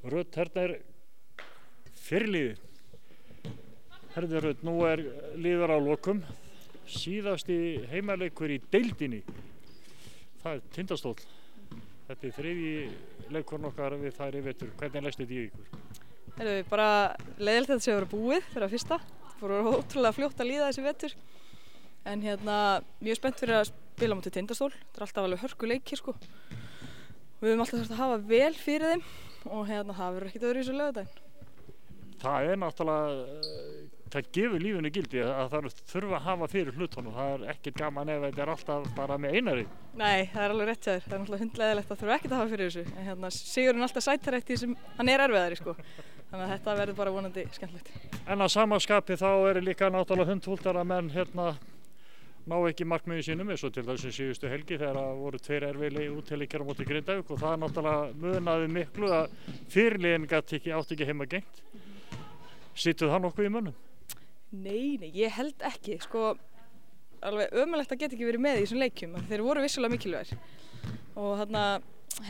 Rödd, hérna fyrirliði. Herðu Rödd, nú liður á lokum. Síðasti heimaleikur í deildinni. Það Tindastóll. Þetta þriðji leikurinn okkar við þær í vetur. Hvernig leggst þetta í ykkur? Herðu, bara leiðilegt að þetta sé að vera búið fyrir að fyrsta. Það fór ótrúlega fljótt að líða þessi vetur. En mjög spennt fyrir að spila á móti Tindastól. Þetta alltaf alveg hörkuleikir sko. Við höfum alltaf þurft að hafa vel fyrir þeim og það verður ekkert öðru í þessu laugardaginn. Það náttúrulega, það gefur lífinu gildi að það þurfa að hafa fyrir hlutunum. Það ekkert gaman ef þetta alltaf bara með einari. Nei, það alveg rétt hjá þér. Það náttúrulega hundleiðilegt að þurfa ekkert að hafa fyrir þessu. En sigurinn alltaf sætar eftir sem hann erfiðari sko. Þannig að þetta verður bara vonandi skemmtilegt. En að sama skapi þá líka náttúrulega hundhúldar að menn ná ekki markmiðum sínum eins og til þessum síðustu helgi þegar voru 2 erfiðlegir útileikir á móti Grindavík og það náttúrulega munaði miklu að fyrirliðin átti ekki heima gengt. Situr það nokkuð í mönnum? Nei, ég held ekki. Sko, alveg ömurlegt að geta ekki verið með í þessum leikjum. Þeir voru vissulega mikilvægir. Og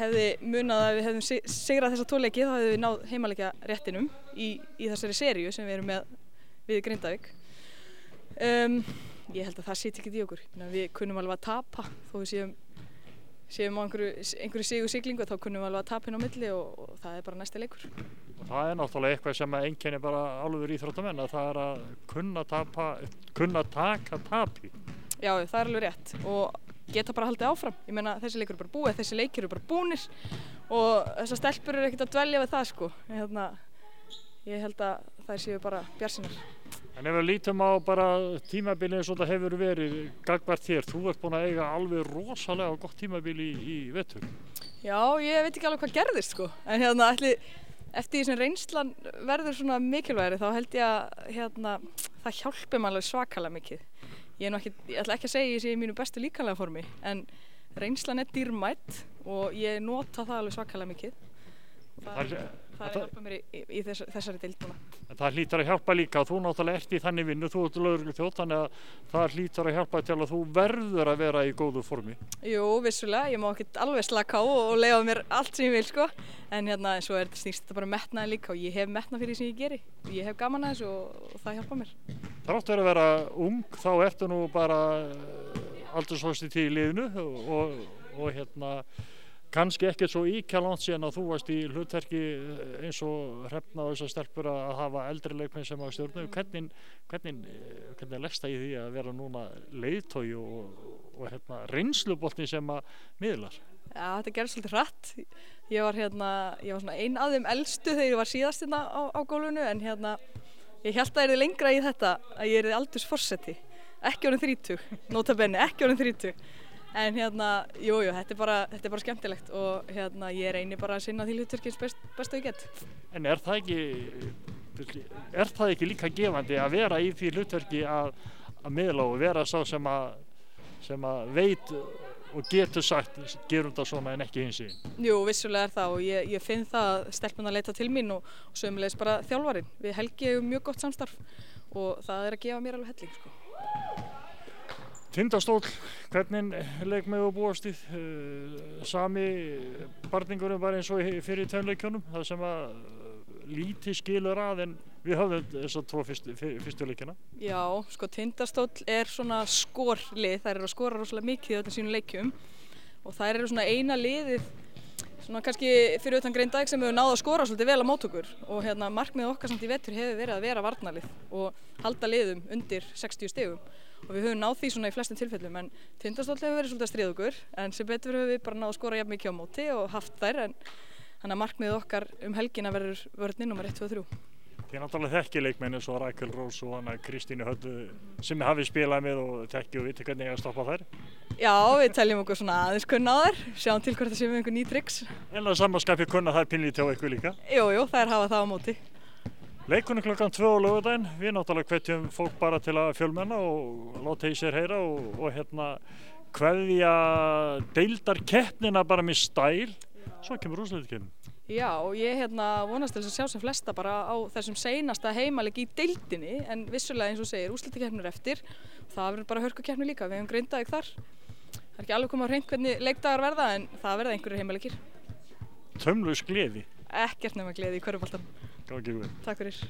hefði munað að við hefðum sigrað þessa 2 leiki þá hefðum við náð heimaleikja réttinum í þessari seríu sem við erum með við Grindavík. Ég held að það sitji ekkert í okkur. Við kunnum alveg að tapa þó við séum á einhverju siglingu þá kunnum við alveg að tapa inn á milli og það bara næsti leikur. Og það náttúrulega eitthvað sem einkennir bara alveg íþróttamenn að það að kunna taka tapi. Já, það alveg rétt og geta bara haldið áfram. Ég meina þessi leikur bara búið, þessi leikir bara búnir og þessar stelpur ekkert að dvelja við það sko. Ég held að þær séu bara bjartsýnar. En ef við lítum á bara tímabilið eins og það hefur verið gagnvart þér, þú ert búin að eiga alveg rosalega gott tímabil í vetur. Já, ég veit ekki alveg hvað gerðist sko, en eftir því sem reynslan verður svona mikilvægri þá held ég að það hjálpi mann alveg svakalega mikið. Ég ætla ekki að segja ég sé í mínu bestu líkamlega formi, en reynslan dýrmætt og ég nota það alveg svakalega mikið. Það hjálpa mér í þessari deild núna. Það hlýtur að hjálpa líka og þú náttúrulega ert í þannig vinnu, þú ert lögregluþjónn, þannig að það hlýtur að hjálpa til að þú verður að vera í góðu formi. Jú, vissulega, ég má ekki alveg slaka á og leyfa mér allt sem ég vil sko, en svo snýst þetta bara metnaði líka og ég hef metnað fyrir því sem ég geri. Ég hef gaman að þessu og það hjálpa mér. Þrátt fyrir að vera ung, þá ertu nú bara aldursfósti til í liðinu og kannski ekkert svo íkjalangt síðan að þú varst í hlutverki eins og Hrefna og þessar stelpur að hafa eldri leikmenn sem að stjórna. Hvernig leggst það í því að vera núna leiðtogi og reynslubolti sem að miðlar? Já, þetta gerðist svolítið hratt. Ég var svona ein af þeim elstu þegar ég var síðast á gólfinu en ég hélt að það yrði lengra í þetta að ég yrði aldursforseti. Ekki orðin 30, nota bene, ekki orðin 30. En jú, þetta er bara skemmtilegt og ég reyni bara að sinna því hlutverkins best og ég get. En er það ekki líka gefandi að vera í því hlutverki að miðla og vera sá sem að veit og getur sagt gerum það svona en ekki hins veginn? Jú, vissulega það og ég finn það að stelpurnar leita til mín og sömuleiðis bara þjálfarinn. Við Helgi eigum mjög gott samstarf og það að gefa mér alveg helling sko. Tindastóll, hvernig leikmegu búast þið? Sami barningurinn bara eins og fyrir 2 leikjunum, það sem að lítið skilur að en við höfum þessar 2 fyrstu leikjuna. Já, sko Tindastóll svona skorlið, þær eru að skora rosalega mikið í öllum sínum leikjum og þær eru svona eina liðið svona kannski fyrir utan Grindavík sem hefur náð að skora svolítið vel á mót okkur og markmiðið okkar samt í vetur hefur verið að vera varnarlið og halda liðum undir 60 stigum. Og við höfum náð því svona í flestum tilfellum en Tindastóll hefur verið svolítið að stríða okkur en sem betur höfum við bara náð að skora jafn mikið á móti og haft þær en þannig að markmiðið okkar helgina verður vörnin númer 1, 2 og 3. Þið náttúrulega þekki leikmenn eins og Rakel Rós og Kristínu Höllu sem hafið spilað með og þekki og viti hvernig að stoppa þær? Já, við teljum okkur svona aðeins kunna á þær, sjáum til hvort það sé með einhver ný tricks. En að samanskapi kunna þær pínlítið á ykkur líka? Jú, þær hafa það á móti. Leikurinn klukkan 2 á laugardaginn, við náttúrulega hvetjum fólk bara til að fjölmenna og láta í sér heyra og kveðja deildarkeppnina bara með stæl, svo kemur úrslitakeppnin. Já, og ég vonast til að sjá sem flesta bara á þessum seinasta heimaleik í deildinni en vissulega eins og segir úrslitakeppnin eftir, það verður bara hörkukeppni líka, við höfum Grindavík þar. Það er ekki alveg komið á hreint hvernig leikdagar verða en það verða einhverjir heimaleikir. Taumlaus gleði. ekkert nema gleði í körfuboltanum. Gangi ykkur vel. Takk fyrir.